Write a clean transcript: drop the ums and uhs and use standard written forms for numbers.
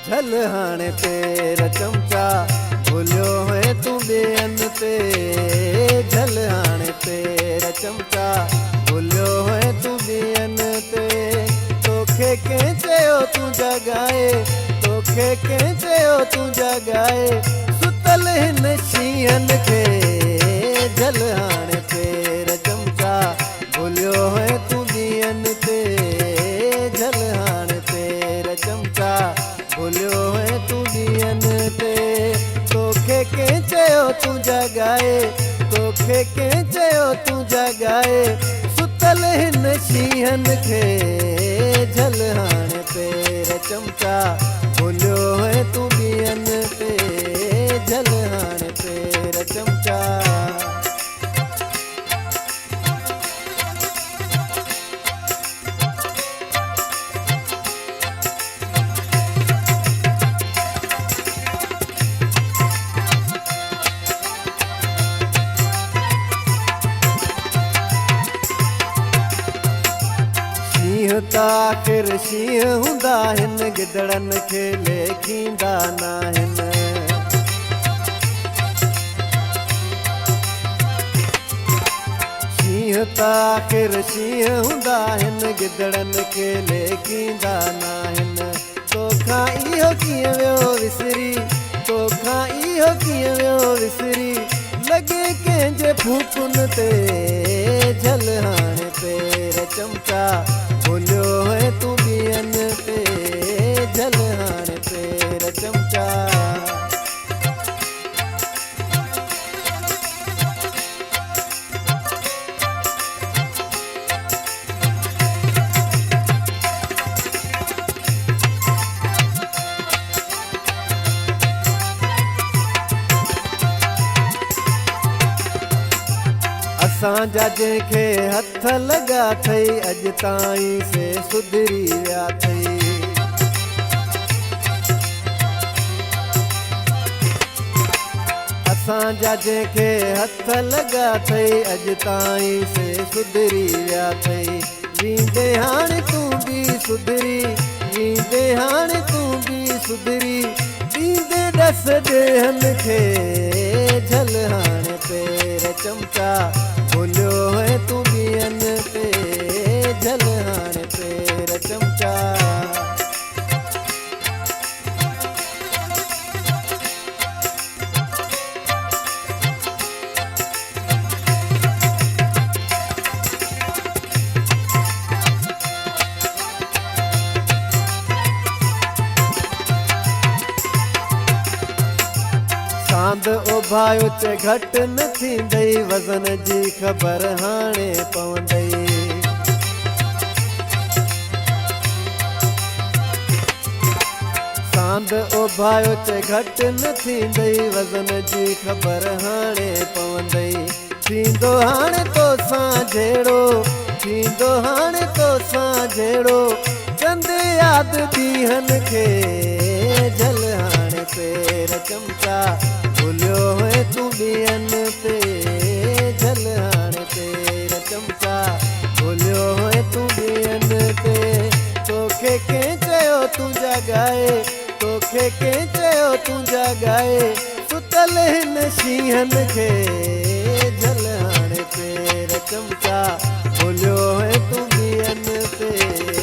झल हाणे तेरा चमचा भुलियो है तू ॿियन ते। झल हाणे तेरा चमचा भुलियो है तू ॿियन ते। तोखे कंहिं चयो तूं जॻाए, तोखे कंहिं चयो तूं जॻाए सुतल हिन शींहन खे। झल हाणे तेरा चमचा भुलियो है तू ॿियन ते। झल हाणे तेरा चमचा भुलियो है तू ॿियन ते। तोखे कंहिं चयो तूं जॻाए, तोखे कंहिं चयो तूं जॻाए सुतल हिन शींहन खे। झल हाणे तेरा चमचा भुलियो है तू ॿियन ते। झल हाणे तेरा चमचा। शींह त आख़िर शींह हूंदा आहिनि, गिदड़न खे लेखींदा नाहिनि। शींह त आख़िर शींह हूंदा आहिनि, गिदड़न खे लेखींदा नाहिनि। तोखां इहो कीअं वियो विसरी, तोखां इहो कीअं वियो विसरी लॻे कंहिंजे फूकुन ते। झल हाणे तेरा चमचा भुलियो है तू ॿियन ते। झल हाणे तेरा चमचा। असांजा जंहिंखे हथ लॻा अथई अॼु ताईं से सुधरी विया अथई। असांजा जंहिंखे हथ लॻा अथई अॼु ताईं से सुधरी विया अथई। वींदे हाणे तूं बि सुधरी, वींदे हाणे तूं बि सुधरी ॾींदे ॾस ॾेहन खे। झल हाणे तेरा चमचा भुलियो है तू ॿियन ते। झल हाणे तेरा चमचा। सांद उभायो चे घट न थींदई, वज़न जी ख़बर हाणे पवंदई। सांद उभायो चे घट न थींदई, वज़न जी ख़बर हाणे पवंदई। थींदो हाणे तोसां जहिड़ो, थींदो हाणे तोसां जहिड़ो कंदे यादि ॾींहंनि खे। झल हाणे तेरा चमचा भुलियो है तू ॿियन ते। झल हाणे तेरा चमचा भुलियो है तू ॿियन ते। तोखे कंहिं चयो तूं जॻाए, तोखे कंहिं चयो तूं जॻाए सुतल हिन शींहन खे। झल हाणे तेरा चमचा भुलियो है तू ॿियन ते।